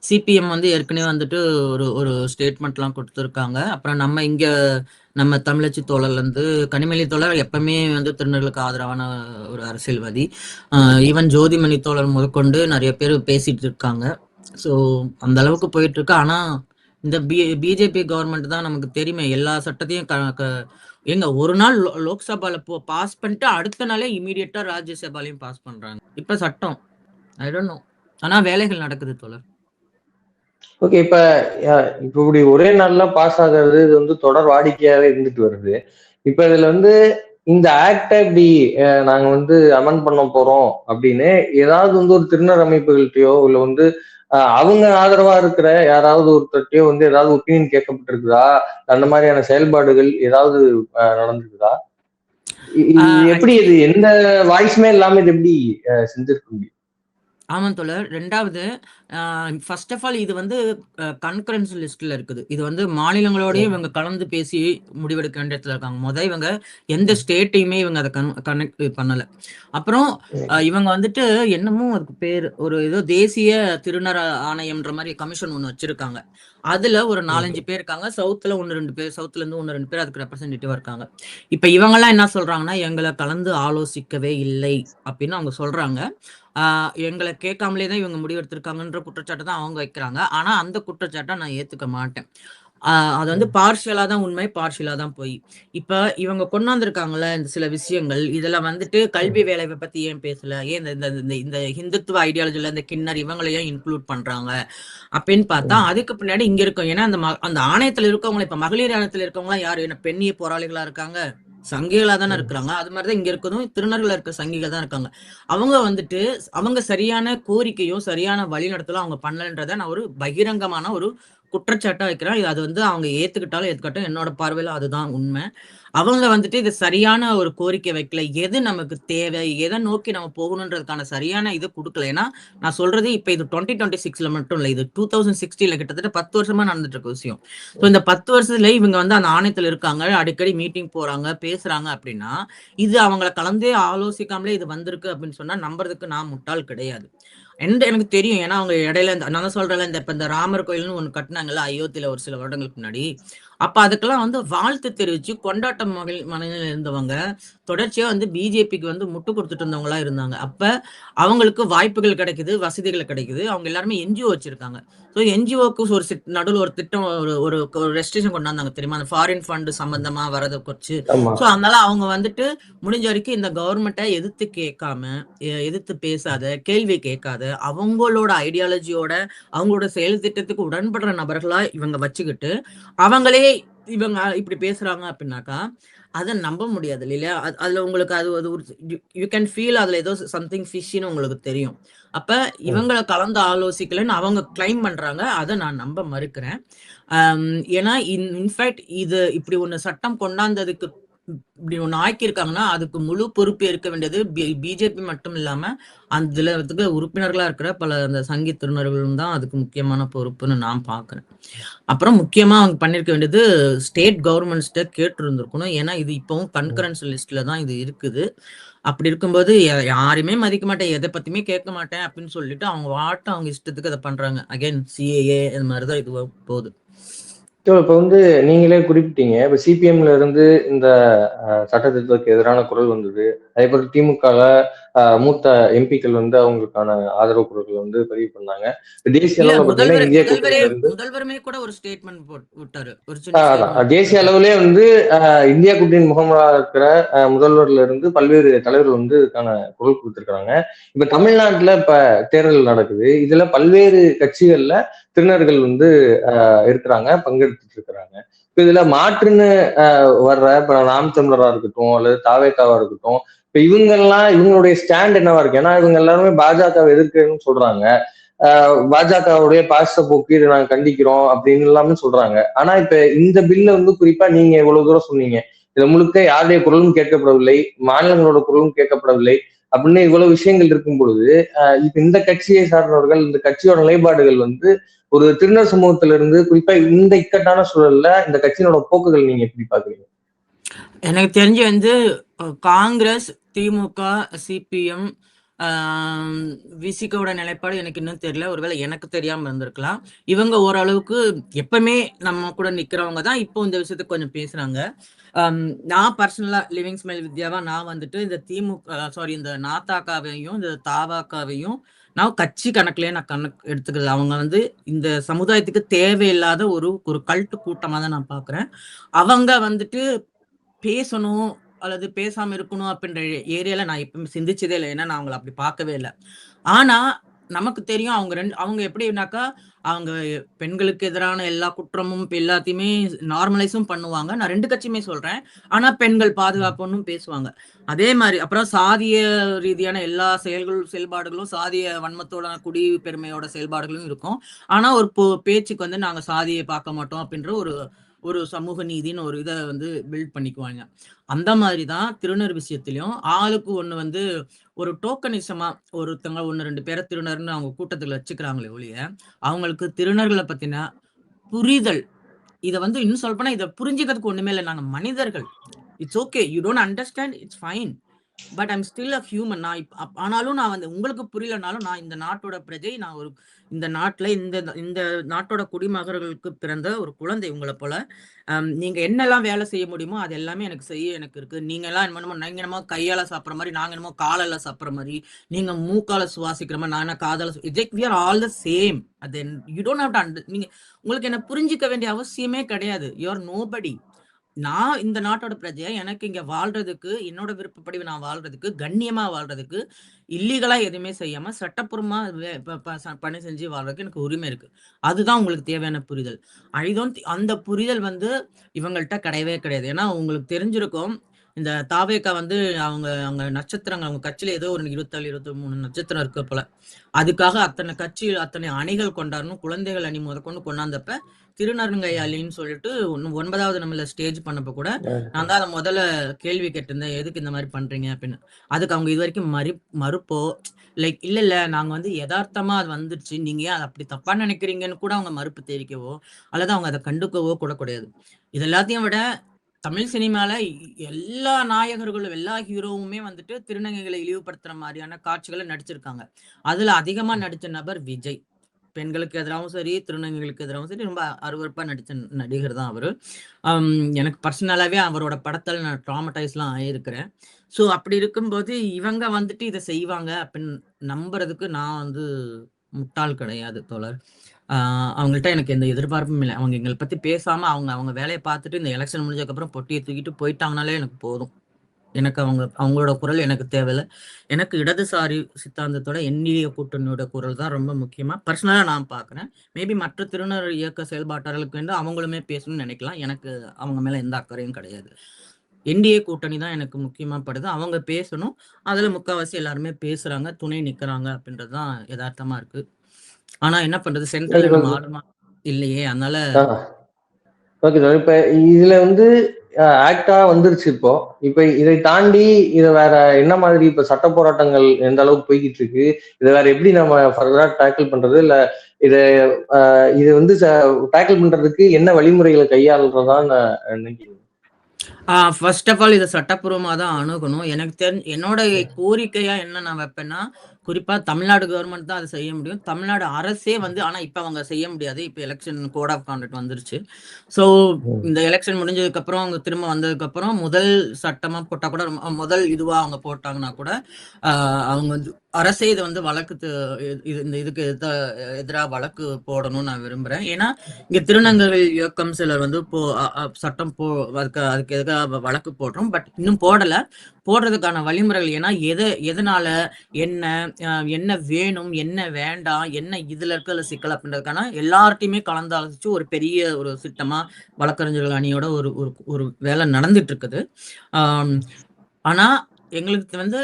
சிபிஎம் வந்து ஏற்கனவே வந்துட்டு ஒரு ஒரு ஸ்டேட்மெண்ட் எல்லாம் கொடுத்துருக்காங்க. அப்புறம் நம்ம தமிழச்சி தோழர்ல இருந்து கனிமொழி தோழர் எப்பவுமே வந்து திருநர்களுக்கு ஆதரவான ஒரு அரசியல்வாதி. ஈவன் ஜோதிமணி தோழர் முதற்கொண்டு நிறைய பேர் பேசிட்டு இருக்காங்க. ஸோ அந்த அளவுக்கு போயிட்டு இருக்கு. ஆனா இந்த பிஜேபி கவர்மெண்ட் தான் நமக்கு தெரியுமே எல்லா சட்டத்தையும் எங்க ஒரு நாள் லோக்சபால பாஸ் பண்ணிட்டு அடுத்த நாளே இமீடியட்டா ராஜ்யசபாலையும் பாஸ் பண்றாங்க. இப்ப சட்டம் ஐ டோன்ட் நோ. ஆனா வேலைகள் நடக்குது தோழர். ஓகே. இப்ப இப்படி ஒரே நாள்ல பாஸ் ஆகிறது இது வந்து தொடர் வாடிக்கையாவே இருந்துட்டு வருது. இப்ப இதுல வந்து இந்த ஆக்ட இப்படி நாங்க வந்து அமெண்ட் பண்ண போறோம் அப்படின்னு ஏதாவது வந்து ஒரு திருநர் அமைப்புகள்கிட்டயோ இல்ல வந்து அவங்க ஆதரவா இருக்கிற யாராவது ஒருத்தர்கிட்டயோ வந்து ஏதாவது ஒப்பீனியன் கேட்கப்பட்டிருக்குதா? அந்த மாதிரியான செயல்பாடுகள் ஏதாவது நடந்திருக்குதா? எப்படி இது எந்த வாய்ஸுமே இல்லாம இது எப்படி செஞ்சிருக்க முடியும்? ஆமாம் தோழர். 2வது ஃபர்ஸ்ட் ஆஃப் ஆல் இது வந்து கன்கரன்ஸ் லிஸ்ட்ல இருக்குது. இது வந்து மாநிலங்களோடய இவங்க கலந்து பேசி முடிவெடுக்க வேண்டிய இடத்துல இருக்காங்க. இவங்க எந்த ஸ்டேட்டையுமே இவங்க அதை கனெக்ட் பண்ணல. அப்புறம் இவங்க வந்துட்டு என்னமோ அதுக்கு பேர் ஒரு ஏதோ தேசிய திருநர் ஆணையம்ன்ற மாதிரி கமிஷன் ஒண்ணு வச்சிருக்காங்க. அதுல ஒரு 4-5 பேர் இருக்காங்க. சவுத்துல 1-2 பேர், சவுத்துல இருந்து 1-2 பேர் அதுக்கு ரெப்ரசன்டேட்டிவா இருக்காங்க. இப்ப இவங்க எல்லாம் என்ன சொல்றாங்கன்னா எங்களை கலந்து ஆலோசிக்கவே இல்லை அப்படின்னு அவங்க சொல்றாங்க. எங்களை கேட்காமலே தான் இவங்க முடிவெடுத்திருக்காங்கன்ற குற்றச்சாட்டை தான் அவங்க வைக்கிறாங்க. ஆனா அந்த குற்றச்சாட்டை நான் ஏத்துக்க மாட்டேன். அது வந்து பார்ஷியலா தான் உண்மை, பார்ஷியலா தான் போய். இப்ப இவங்க கொண்டாந்துருக்காங்கல்ல இந்த சில விஷயங்கள், இதுல வந்துட்டு கல்வி வேலைவை பத்தி ஏன் பேசல, ஏன் இந்த ஹிந்துத்துவ ஐடியாலஜில இந்த கிண்ணர் இவங்களையும் இன்க்ளூட் பண்றாங்க அப்படின்னு பார்த்தா அதுக்கு பின்னாடி இங்க இருக்கும். ஏன்னா அந்த ஆணையத்துல இருக்கவங்க, இப்ப மகளிர் ஆணையத்துல இருக்கவங்க எல்லாம் யாரு, என்ன பெண்ணிய போராளிகளா இருக்காங்க, சங்கிகளா தானே இருக்கிறாங்க. அது மாதிரிதான் இங்க இருக்கதும் திருநர்கள் இருக்க சங்கிகள் தான் இருக்காங்க. அவங்க வந்துட்டு அவங்க சரியான கோரிக்கையும் சரியான வழிநடத்தலும் அவங்க பண்ணலன்றத நான் ஒரு பகிரங்கமான ஒரு குற்றச்சாட்டா வைக்கிறேன். அது வந்து அவங்க ஏத்துக்கிட்டாலும் என்னோட பார்வையில அதுதான் உண்மை. அவங்க வந்துட்டு இது சரியான ஒரு கோரிக்கை வைக்கல. எது நமக்கு தேவை, எதை நோக்கி நம்ம போகணுன்றதுக்கான சரியான இது கொடுக்கல. ஏன்னா நான் சொல்றது இப்ப இது 2026ல மட்டும் இல்ல, இது 2016ல கிட்டத்தட்ட 10 வருஷமா நடந்துட்டு இருக்க விஷயம். ஸோ இந்த 10 வருஷத்துல இவங்க வந்து அந்த ஆணையத்துல இருக்காங்க, அடிக்கடி மீட்டிங் போறாங்க, பேசுறாங்க அப்படின்னா இது அவங்களை கலந்தே ஆலோசிக்காமலே இது வந்திருக்கு அப்படின்னு சொன்னா நம்புறதுக்கு நான் முட்டாள் கிடையாது. எனக்கு தெரியும். ஏன்னா அவங்க இடையில நான் தான் சொல்றேன்ல, இந்த ராமர் கோயில்னு ஒண்ணு கட்டினாங்கல்ல அயோத்தியில ஒரு சில வருடங்களுக்கு முன்னாடி, அப்ப அதுக்கெல்லாம் வந்து வாழ்த்து தெரிவிச்சு கொண்டாட்ட மனநிலையில இருந்தவங்க தொடர்ச்சியா வந்து பிஜேபிக்கு வந்து முட்டு கொடுத்துட்டு இருந்தவங்களா இருந்தாங்க. அப்ப அவங்களுக்கு வாய்ப்புகள் கிடைக்குது, வசதிகள் கிடைக்குது. அவங்க எல்லாருமே என்ஜிஓ வச்சிருக்காங்க. ஸோ என்ஜிஓக்கு ஒரு நடுவுல ஒரு திட்டம் ஒரு ஒரு ரெஸ்ட்ரிக்ஷன் கொண்டாந்தாங்க தெரியுமா? அந்த ஃபாரின் ஃபண்ட் சம்பந்தமா வரத குறிச்சு. ஆமா. ஸோ அதனால அவங்க வந்துட்டு முடிஞ்ச வரைக்கும் இந்த கவர்மெண்ட்டை எதிர்த்து கேட்காம, எதிர்த்து பேசாத, கேள்வி கேட்காத, அவங்களோட ஐடியாலஜியோட, அவங்களோட செயல் திட்டத்துக்கு உடன்படுற நபர்களா இவங்க வச்சுக்கிட்டு, அவங்களே இவங்க இப்படி பேசுறாங்க அப்படின்னாக்கா, அத நம்ப முடியாது இல்லையா? அதுல உங்களுக்கு அது அது ஒரு யூ கேன் ஃபீல் அதுல ஏதோ சம்திங் ஃபிஷ்ஷின்னு உங்களுக்கு தெரியும். அப்ப ம். இவங்கள கலந்து ஆலோசிக்கலன்னு அவங்க கிளைம் பண்றாங்க. அத நான் நம்ப மறுக்கிறேன். அம் ஏன்னா இன்ஃபாக்ட் இது இப்படி ஒண்ணு சட்டம் கொண்டாந்ததுக்கு இப்படி ஒண்ணு ஆக்கியிருக்காங்கன்னா, அதுக்கு முழு பொறுப்பு ஏற்க வேண்டியது பிஜேபி மட்டும் இல்லாம, அதுல இருக்க உறுப்பினர்களா இருக்கிற பல அந்த சங்கி திருநர்களும் தான் அதுக்கு முக்கியமான பொறுப்புன்னு நான் பார்க்கிறேன். அப்புறம் முக்கியமா அவங்க பண்ணிருக்க வேண்டியது ஸ்டேட் கவர்மெண்ட்ஸ்ட்ட கேட்டு இருந்திருக்கணும். ஏன்னா இது இப்பவும் ம். கன்கரன்ஸ் லிஸ்ட்ல தான் இது இருக்குது. அப்படி இருக்கும்போது யாரையுமே மதிக்க மாட்டேன், எத பத்தியுமே கேட்க மாட்டேன் அப்படின்னு சொல்லிட்டு அவங்க பாட்டு அவங்க இஷ்டத்துக்கு அத பண்றாங்க. அகைன் சிஏஏ இது மாரி தான் இது போகுது. இப்ப வந்து நீங்களே குறிப்பிட்டீங்க. இப்ப சிபிஎம்ல இருந்து இந்த சட்ட திருத்தத்துக்கு எதிரான குரல் வந்தது. அதேபோல திமுகல மூத்த எம்பிக்கள் வந்து அவங்களுக்கான ஆதரவு குரல்கள் வந்து பதிவு பண்ணாங்க. தேசிய இல்ல அளவுல பார்த்தீங்கன்னா, இந்தியா முதல்வரே கூட்டணியில இருந்து முதல்வருமே கூட ஒரு ஸ்டேட்மெண்ட் விட்டாரு. ஒரு சின்ன அதான் ஸ்டேட்மெண்ட் தேசிய விட்டாரு. அளவிலே வந்து இந்தியா கூட்டணியின் முகமலா இருக்கிற முதல்வர்ல இருந்து பல்வேறு தலைவர்கள் வந்து இதுக்கான குரல் கொடுத்திருக்கிறாங்க. இப்ப தமிழ்நாட்டுல இப்ப தேர்தல் நடக்குது. இதுல பல்வேறு கட்சிகள்ல திருநர்கள் வந்து இருக்கிறாங்க, பங்கெடுத்துட்டு இருக்கிறாங்க. இப்ப இதுல மாற்றுன்னு வர்ற இப்ப நாம் தமிழரா இருக்கட்டும், அல்லது தாவேக்காவா இருக்கட்டும், இப்ப இவங்கெல்லாம் இவங்களுடைய ஸ்டாண்ட் என்னவா இருக்கு? ஏன்னா இவங்க எல்லாருமே பாஜகவை எதிர்க்கிறேன்னு சொல்றாங்க. பாஜகவுடைய பாசிச போக்கு இதை நாங்க கண்டிக்கிறோம் அப்படின்னு எல்லாமே சொல்றாங்க. ஆனா இப்ப இந்த பில்ல வந்து குறிப்பா நீங்க இவ்வளவு தூரம் சொன்னீங்க. இதுல முழுக்க யாருடைய குரலும் கேட்கப்படவில்லை, மாநிலங்களோட குரலும் கேட்கப்படவில்லை அப்படின்னு இவ்வளவு விஷயங்கள் இருக்கும் பொழுது, இப்ப இந்த கட்சியை சார்ந்தவர்கள், இந்த கட்சியோட நிலைப்பாடுகள் வந்து ஒரு திருநர் சமூகத்திலிருந்து குறிப்பா இந்த இக்கட்டான சூழல்ல இந்த கட்சியினோட போக்குகள் நீங்க எப்படி பாக்குறீங்க? எனக்கு தெரிஞ்சு வந்து காங்கிரஸ், திமுக, சிபிஎம், விசிகோட நிலைப்பாடு எனக்கு இன்னும் தெரியல. ஒருவேளை எனக்கு தெரியாம இருந்திருக்கலாம். இவங்க ஓரளவுக்கு எப்பவுமே நம்ம கூட நிக்கிறவங்க தான் இப்போ இந்த விஷயத்துக்கு கொஞ்சம் பேசுறாங்க. நான் பர்சனலா லிவிங் ஸ்மைல் வித்யாவா நான் வந்துட்டு இந்த இந்த நாத்தாக்காவையும், இந்த தாவாக்காவையும் நான் கட்சி கணக்குலயே நான் கணக்கு எடுத்துக்கல. அவங்க வந்து இந்த சமுதாயத்துக்கு தேவையில்லாத ஒரு ஒரு கல்ட்டு கூட்டமா தான் நான் பார்க்குறேன். அவங்க வந்துட்டு பேசணும் அல்லது பேசாம இருக்கணும் அப்படின்ற ஏரியால நான் எப்பவுமே சிந்திச்சதே இல்ல. ஏன்னா நான் அவங்கள அப்படி பார்க்கவே இல்ல. ஆனா, நமக்கு தெரியும் அவங்க எப்படின்னாக்கா, அவங்க பெண்களுக்கு எதிரான எல்லா குற்றமும் எல்லாத்தையுமே நார்மலைஸும் பண்ணுவாங்க. நான் 2 கட்சியுமே சொல்றேன். ஆனா, பெண்கள் பாதுகாப்புன்னும் பேசுவாங்க. அதே மாரி அப்புறம் சாதிய ரீதியான எல்லா செயல்பாடுகளும் சாதிய வன்மத்தோட குடி பெருமையோட செயல்பாடுகளும் இருக்கும். ஆனா, ஒரு பேச்சுக்கு வந்து நாங்க சாதிய பார்க்க மாட்டோம் அப்படின்ற ஒரு ஒரு சமூக நீதின்னு ஒரு இத வந்து பில்ட் பண்ணிக்குவாங்க. அந்த மாதிரி தான் திருநர் விஷயத்திலயும் ஆளுக்கு ஒண்ணு வந்து ஒரு டோக்கனிசமா ஒருத்தங்க 1, 2 பேர திருநர்ன்னு அவங்க கூட்டத்துல வச்சுக்கிறாங்களே ஒழிய, அவங்களுக்கு திருநர்கள பத்தின புரிதல் இத வந்து இன்னும் சொல்லப்போனா இத புரிஞ்சுக்கிறதுக்கு ஒண்ணுமே இல்ல. நாங்க மனிதர்கள். It's okay. You don't understand. It's fine. But I'm still a human. நான் ஆனாலும் நான் வந்து உங்களுக்கு புரியலனாலும் நான் இந்த நாட்டோட பிரஜை. நான் ஒரு இந்த நாட்டுல இந்த இந்த நாட்டோட குடிமகர்களுக்கு பிறந்த ஒரு குழந்தை உங்கள போல. நீங்க என்னெல்லாம் வேலை செய்ய முடியுமோ, அது எல்லாமே எனக்கு செய்ய எனக்கு இருக்கு. நீங்கலாம் நீங்க என்னமோ கையால சாப்பிடுற மாரி, நாங்க என்னமோ காலால சாப்பிடுற மாரி, நீங்க மூக்கால சுவாசிக்கிற மாரி, நான் என்ன காதால we are all the same. Then you don't have to நீங்க உங்களுக்கு என்ன புரிஞ்சுக்க வேண்டிய அவசியமே கிடையாது. You are nobody. நான் இந்த நாட்டோட பிரஜை. எனக்கு இங்க வாழ்றதுக்கு, என்னோட விருப்பப்படி நான் வாழ்றதுக்கு, கண்ணியமா வாழ்றதுக்கு, இல்லீகலா எதுவுமே செய்யாம சட்டப்பூர்வமா வே ப ப ச பணி செஞ்சு வாழ்றதுக்கு எனக்கு உரிமை இருக்கு. அதுதான் உங்களுக்கு தேவையான புரிதல். ஐ டோன்ட் அந்த புரிதல் வந்து இவங்கள்ட்ட கிடையவே கிடையாது. ஏன்னா உங்களுக்கு தெரிஞ்சிருக்கும். இந்த தாவேக்கா வந்து அவங்க அவங்க நட்சத்திரங்கள் அவங்க கட்சியில ஏதோ ஒரு 27, 23 நட்சத்திரம் இருக்கு போல. அதுக்காக அத்தனை கட்சி, அத்தனை அணிகள் கொண்டாடணும். குழந்தைகள் அணி முதற்கொண்டு கொண்டாந்தப்ப, திருநங்கை அணின்னு சொல்லிட்டு 9வது நம்மள ஸ்டேஜ் பண்ணப்ப கூட, நான் தான் அத முதல்ல கேள்வி கேட்டிருந்தேன். எதுக்கு இந்த மாரி பண்றீங்க? அப்படின்னு. அதுக்கு அவங்க இதுவரைக்கும் மறுப்போ, லைக் இல்ல, இல்ல நாங்க வந்து எதார்த்தமா அது வந்துருச்சு. நீங்க ஏன் அத அப்படி தப்பா நினைக்கிறீங்கன்னு கூட அவங்க மறுப்பு தெரிவிக்கவோ, அல்லது அவங்க அத கண்டுக்கவோ கூட கிடையாது. இது எல்லாத்தையும் விட தமிழ் சினிமால எல்லா நாயகர்களும், எல்லா ஹீரோவுமே வந்துட்டு திருநங்கைகளை இழிவுபடுத்துற மாரியான காட்சிகள நடிச்சிருக்காங்க. அதுல அதிகமா நடிச்ச நபர் விஜய். பெண்களுக்கு எதிராகவும் சரி, திருநங்கைகளுக்கு எதிராகவும் சரி ரொம்ப அருவருப்பா நடிச்ச நடிகர் தான் அவரு. எனக்கு பர்சனலாவே அவரோட படத்தால நான் ட்ராமடைஸ்லாம் ஆயிருக்கிறேன். ஸோ அப்படி இருக்கும்போது, இவங்க வந்துட்டு இத செய்வாங்க அப்படின்னு நம்புறதுக்கு நான் வந்து முட்டாள் கிடையாது தோழர். ஆ அவங்கள்ட்ட எனக்கு எந்த எதிர்பார்ப்பும் இல்ல. அவங்க எங்கள பத்தி பேசாம அவங்க அவங்க வேலைய பார்த்துட்டு இந்த எலக்ஷன் முடிஞ்சதுக்கப்புறம் பொட்டிய தூக்கிட்டு போயிட்டாங்கனாலே எனக்கு போதும். எனக்கு அவங்களோட குரல் எனக்கு தேவையில்ல. எனக்கு இடதுசாரி சித்தாந்தத்தோட என்டிஏ கூட்டணியோட குரல் தான் ரொம்ப முக்கியமா பர்சனலா நான் பார்க்குறேன். மேபி மற்ற திருநர் இயக்க செயல்பாட்டாளர்களுக்கு வந்து அவங்களுமே பேசணும்னு நினைக்கலாம். எனக்கு அவங்க மேல எந்த அக்கறையும் கிடையாது. என்டிஏ கூட்டணி தான் எனக்கு முக்கியமா படுது. அவங்க பேசணும். அதுல முக்காவாசி எல்லாருமே பேசுறாங்க, துணை நிக்கிறாங்க அப்படின்றது தான் எதார்த்தமா இருக்கு. ஆனா என்ன பண்றது? சென்ட்ரல்ல இப்ப நம்ம ஆளுமா இல்லையே! அதனால ஆ ஓகே சார். இப்ப இதுல வந்து ஆக்டா வந்துருச்சு இப்போ. இப்ப இதை தாண்டி இத வேற என்ன மாதிரி இப்ப சட்ட போராட்டங்கள் எந்த அளவுக்கு போய்க்கிட்டு இருக்கு? இத வேற எப்படி நம்ம ஃபர்தரா டேக்கிள் பண்றது? இல்ல இத இது வந்து டேக்கிள் பண்றதுக்கு என்ன வழிமுறைகளை கையாளுறதான்னு நினைக்கிறீங்க? ஃபர்ஸ்ட் ஆஃப் ஆல் இத சட்டப்பூர்வமா தான் அணுகணும். எனக்கு என்னோட கோரிக்கையா என்ன நான் வைப்பேன்னா, குறிப்பா தமிழ்நாடு கவர்ன்மெண்ட் தான் அத செய்ய முடியும். தமிழ்நாடு அரசே வந்து ஆனா இப்ப அவங்க செய்ய முடியாது. இப்ப எலக்ஷன் கோட் ஆஃப் கான்டக்ட் வந்துருச்சு. ஸோ ம். இந்த எலக்ஷன் முடிஞ்சதுக்கப்புறம், அவங்க திரும்ப வந்ததுக்கப்புறம் முதல் சட்டமா போட்டா கூட முதல் இதுவா அவங்க போட்டாங்கன்னா கூட, அ அவங்க வந்து அரசே இத வந்து வழக்கு இந்த இதுக்கு எதிரா வழக்கு போடணும்னு நான் விரும்புறேன். ஏன்னா, இங்க திருநங்கைகள் இயக்கம் சிலர் வந்து சட்டம் அதுக்கு எதிரா வழக்கு போடுறோம். பட் இன்னும் போடல. போடுறதுக்கான வழிமுறைகள் ஏன்னா எதனால, என்ன என்ன வேணும், என்ன வேண்டாம், என்ன இதுல இருக்கிற சிக்கல் அப்படின்றதுக்கான எல்லார்ட்டயுமே கலந்து ஆலோசிச்சு ஒரு பெரிய ஒரு திட்டமா வழக்கறிஞர்கள் அணியோட ஒரு ஒரு ஒரு வேலை நடந்துட்டு இருக்குது. ஆம், ஆனா எங்களுக்கு வந்து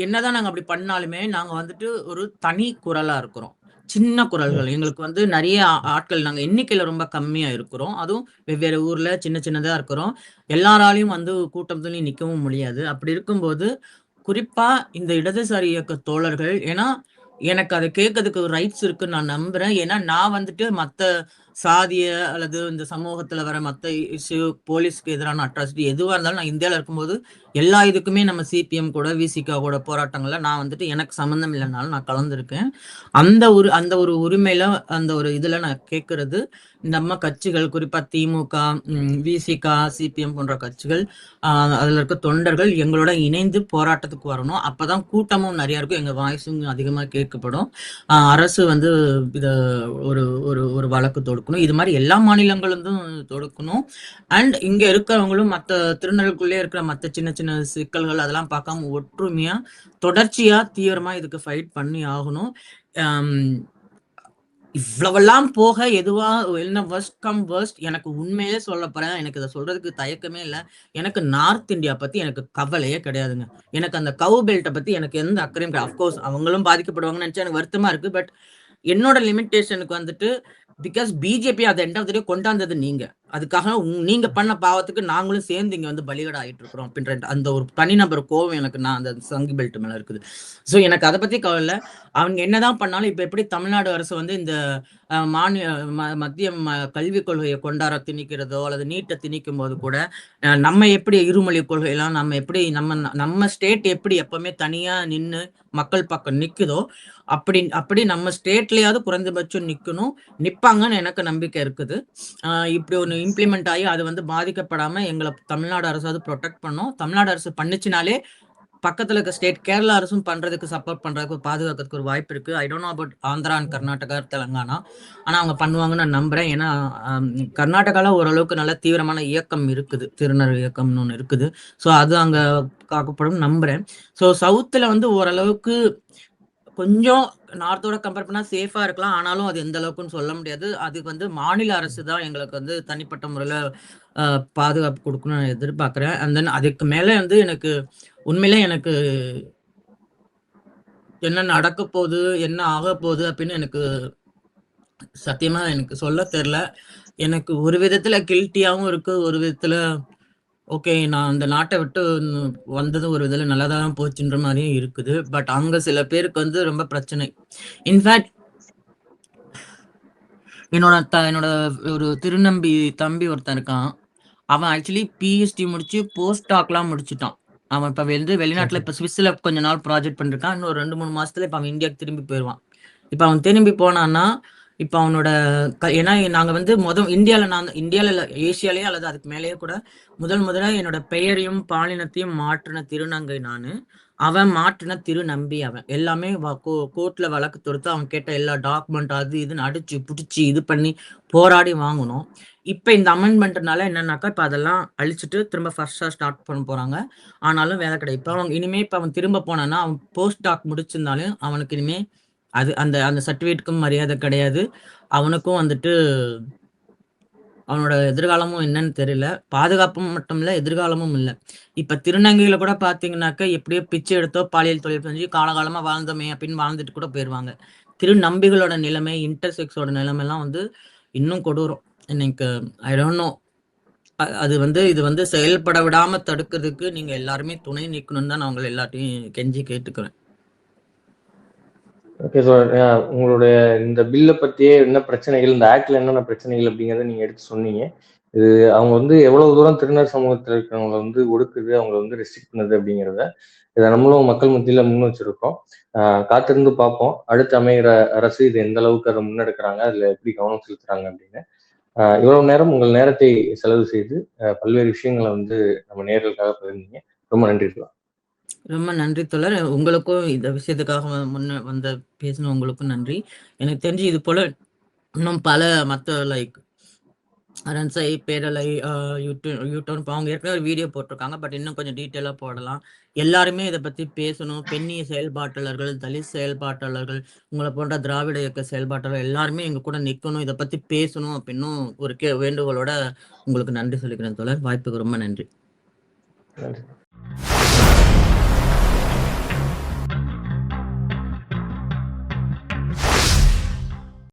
என்னதான் நாங்க அப்படி பண்ணாலுமே, நாங்க வந்துட்டு ஒரு தனி குரலா இருக்கிறோம். சின்ன குரல்கள். எங்களுக்கு வந்து நெறைய ஆட்கள் நாங்க எண்ணிக்கையில ரொம்ப கம்மியா இருக்கிறோம். அதுவும் வெவ்வேறு ஊர்ல சின்ன சின்னதா இருக்கிறோம். எல்லாராலயும் வந்து கூட்டத்திலயும் நிக்கவும் முடியாது. அப்படி இருக்கும்போது, குறிப்பா இந்த இடதுசாரி இயக்க தோழர்கள் ஏன்னா, எனக்கு அத கேட்கறதுக்கு ரைட்ஸ் இருக்குன்னு நான் நம்புறேன். ஏன்னா, நான் வந்துட்டு மத்த சாதிய அல்லது இந்த சமூகத்துல வர மத்த இஷ்யூ, போலீஸ்க்கு எதிரான அட்ராசிட்டி எதுவா இருந்தாலும் நான் இந்தியால இருக்கும்போது, எல்லா இதுக்குமே நம்ம சிபிஎம் கூட, விசிக கூட போராட்டங்கள்ல நான் வந்துட்டு எனக்கு சம்மந்தம் இல்லனாலும் நான் கலந்திருக்கேன். அந்த ஒரு உரிமையில, அந்த ஒரு இதுல நான் கேட்கறது, நம்ம கட்சிகள் குறிப்பா திமுக, விசிக, சிபிஎம் போன்ற கட்சிகள், அ அதுல இருக்க தொண்டர்கள் எங்களோட இணைந்து போராட்டத்துக்கு வரணும். அப்பதான் கூட்டமும் நெறைய இருக்கும். எங்க வாய்ஸும் அதிகமா கேட்கப்படும். அரசு வந்து இத ஒரு ஒரு ஒரு வழக்கு தொடுக்கணும். இது மாரி எல்லா மாநிலங்களும் தொடுக்கணும். அண்ட் இங்க இருக்கிறவங்களும் மத்த திருநெல்வேலிக்குள்ளே இருக்கிற மத்த சின்ன சின்ன சிக்கல்கள் அதெல்லாம் பார்க்காம ஒற்றுமையா, தொடர்ச்சியா, தீவிரமா இதுக்கு ஃபைட் பண்ணி ஆகணும். அம் இவ்வளவெல்லாம் போக எதுவா என்ன வொர்ஸ்ட் கம் வொர்ஸ்ட் எனக்கு உண்மையிலே சொல்லப்போறேன். எனக்கு இத சொல்றதுக்கு தயக்கமே இல்ல. எனக்கு நார்த் இந்தியா பத்தி எனக்கு கவலையே கிடையாதுங்க. எனக்கு அந்த கவ் பெல்ட்ட பத்தி எனக்கு எந்த அக்கறையும் கிடையாது. ஆஃப் கோர்ஸ் அவங்களும் பாதிக்கப்படுவாங்கன்னு நெனச்சா எனக்கு வருத்தமா இருக்கு. பட் என்னோட லிமிட்டேஷனுக்கு வந்துட்டு because BJP at the end of the day கொண்டாந்தது நீங்க. அதுக்காக நீங்க பண்ண பாவத்துக்கு நாங்களும் சேர்ந்து இங்க வந்து பலிகடா ஆயிட்டு இருக்கிறோம் அப்படின்ற அந்த ஒரு தனிநபர் கோவம் எனக்கு நான் அந்த சங்கு பெல்ட் மேல இருக்குது. ஸோ எனக்கு அத பத்தி கவல இல்ல. அவங்க என்னதான் பண்ணாலும் இப்ப எப்படி தமிழ்நாடு அரசு வந்து இந்த மாநில மத்திய கல்விக் கொள்கையை கொண்டாட திணிக்கிறதோ அல்லது நீட்ட திணிக்கும்போது கூட நம்ம எப்படி இருமொழி கொள்கையெல்லாம் நம்ம எப்படி நம்ம ஸ்டேட் எப்படி எப்பவுமே தனியா நின்னு மக்கள் பக்கம் நிக்குதோ அப்படி நம்ம ஸ்டேட்லயாவது குறைந்தபட்சம் நிக்கணும். நிப்பாங்கன்னு எனக்கு நம்பிக்கை இருக்குது. இப்படி ஒண்ணு இம்ப்ளிமெண்ட் ஆகி அது வந்து பாதிக்கப்படாம எங்கள தமிழ்நாடு அரசாவது புரொடெக்ட் பண்ணும். தமிழ்நாடு அரசு பண்ணுச்சுனாலே பக்கத்துல இருக்க ஸ்டேட் கேரளா அரசும் பண்றதுக்கு சப்போர்ட் பண்றதுக்கு பாதுகாக்கிறதுக்கு ஒரு வாய்ப்பு இருக்கு. I don't know about Andhra and Karnataka, Telangana. ஆனா அவங்க பண்ணுவாங்கன்னு நான் நம்புறேன். ஏன்னா கர்நாடகால ஓரளவுக்கு நல்ல தீவிரமான இயக்கம் இருக்குது. திருநர் இயக்கம்னு ஒண்ணு இருக்குது. ஸோ அது அங்க காக்கப்படும் நம்புறேன். ஸோ சவுத்துல வந்து ஓரளவுக்கு கொஞ்சம் நார்த்தோட கம்பேர் பண்ணா சேஃபா இருக்கலாம். ஆனாலும் அது எந்த அளவுக்குன்னு சொல்ல முடியாது. அதுக்கு வந்து மாநில அரசு தான் எங்களுக்கு வந்து தனிப்பட்ட முறையில அ பாதுகாப்பு குடுக்கணும்னு நான் எதிர்பார்க்கிறேன். அண்ட் தென் அதுக்கு மேல வந்து எனக்கு உண்மையிலே எனக்கு என்ன நடக்கப்போது, என்ன ஆகப்போது அப்படின்னு எனக்கு சத்தியமா எனக்கு சொல்ல தெரியல. எனக்கு ஒரு விதத்துல கில்ட்டியாவும் இருக்கு. ஒரு விதத்துல ஓகே நான் அந்த நாட்ட விட்டு வந்தது ஒரு விதத்துல நல்லதா தான் போச்சுன்ற மாரியும் இருக்குது. பட் அங்க சில பேருக்கு வந்து ரொம்ப பிரச்சனை. இன்ஃபாக்ட் என்னோட ஒரு திருநம்பி தம்பி ஒருத்தன் இருக்கான். அவன் ஆக்சுவலி பிஎச்டி முடிச்சு போஸ்ட் டாக்லாம் முடிச்சுட்டான். அவன் இப்ப வந்து வெளிநாட்டுல ஓகே. இப்ப ஸ்விஸ்ல கொஞ்ச நாள் ப்ராஜெக்ட் பண்ணிருக்கான். இன்னும் 2, 3 மாசத்துல இப்ப அவன் இந்தியாவுக்கு திரும்பி போயிருவான். இப்ப அவன் திரும்பி போனான்னா இப்ப அவனோட ஏன்னா நாங்க வந்து இந்தியால இல்ல ஏசியாலயே அல்லது அதுக்கு மேலேயே கூட முதல்ல என்னோட பெயரையும் பாலினத்தையும் மாற்றின திருநங்கை நானு. அவன் மாற்றின திருநம்பி. அவன் எல்லாமே கோர்ட்ல வழக்கு தொடுத்து அவன் கேட்ட எல்லா டாக்குமெண்ட் அது இதுன்னு அடிச்சு புடிச்சு இது பண்ணி போராடி வாங்கணும். இப்ப இந்த அமெண்ட்மெண்ட்னால என்னன்னாக்கா இப்ப அதெல்லாம் அழிச்சிட்டு திரும்ப ஃபர்ஸ்டா ஸ்டார்ட் பண்ண போறாங்க. ஆனாலும் வேலை கிடையாது. இப்ப அவன் திரும்ப போனான்னா அவன் போஸ்ட் டாக் முடிச்சிருந்தாலும் அவனுக்கு இனிமே அந்த அந்த சர்டிபிகேட்டுக்கும் மரியாதை கிடையாது. அவனுக்கும் வந்துட்டு அவனோட எதிர்காலமும் என்னன்னு தெரியல. பாதுகாப்பும் மட்டும் இல்ல, எதிர்காலமும் இல்ல. இப்ப திருநங்கையில கூட பார்த்தீங்கன்னாக்க, எப்படியோ பிச்சை எடுத்தோ, பாலியல் தொழில் செஞ்சு காலகாலமா வாழ்ந்தோமே அப்படின்னு வாழ்ந்துட்டு கூட போயிருவாங்க. திருநம்பிகளோட நிலைமை, இன்டர்செக்ஸோட நிலைமைலாம் வந்து இன்னும் கொடூரம். எனக்கு ஐ டோன்ட் நோ. அது வந்து இது வந்து செயல்பட விடாம தடுக்கிறதுக்கு நீங்க எல்லாருமே துணை நிக்கணும்னு தான் நான் உங்கள எல்லார்ட்டயும் கெஞ்சி கேட்டுக்கிறேன். Okay sir. உங்களுடைய இந்த பில்ல பத்தியே என்ன பிரச்சனைகள், இந்த ஆக்ட்ல என்னென்ன பிரச்சனைகள் அப்படிங்கிறத நீங்க எடுத்து சொன்னீங்க. இது அவங்க வந்து எவ்வளவு தூரம் திருநர் சமூகத்துல இருக்கிறவங்கள வந்து ஒடுக்குது, அவங்கள வந்து ரெஸ்ட்ரிக்ட் பண்ணுது அப்படிங்கிறத இதை நம்மளும் மக்கள் மத்தியில முன் வச்சிருக்கோம். காத்திருந்து பார்ப்போம். அடுத்து அமைகிற அரசு இது எந்த அளவுக்கு அதை முன்னெடுக்கிறாங்க, அதுல எப்படி கவனம் செலுத்துறாங்க அப்படின்னு. இவ்வளவு நேரம் உங்கள் நேரத்தை செலவு செய்து பல்வேறு விஷயங்களை வந்து நம்ம நேயர்களுக்காக பகிர்ந்தீங்க. ரொம்ப நன்றி சார். ரொம்ப நன்றி தோழர். உங்களுக்கும் இந்த விஷயத்துக்காக முன்ன பேசின உங்களுக்கும் நன்றி. எனக்கு தெரிஞ்சு இது போல இன்னும் பல மத்த லைக் அரண்சை, பேரலை, யூடர்ன் அவங்க ஏற்கனவே ஒரு வீடியோ போட்டிருக்காங்க. பட் இன்னும் கொஞ்சம் டீட்டெயிலா போடலாம். எல்லாருமே இத பத்தி பேசணும். பெண்ணிய செயல்பாட்டாளர்கள், தலித் செயல்பாட்டாளர்கள், உங்கள போன்ற திராவிட இயக்க செயல்பாட்டாளர்கள் எல்லாருமே எங்க கூட நிக்கணும். இத பத்தி பேசணும் அப்படின்னும் ஒரு வேண்டுகோளோட உங்களுக்கு நன்றி சொல்லிக்கிறேன் தோழர். வாய்ப்புக்கு ரொம்ப நன்றி. நன்றி.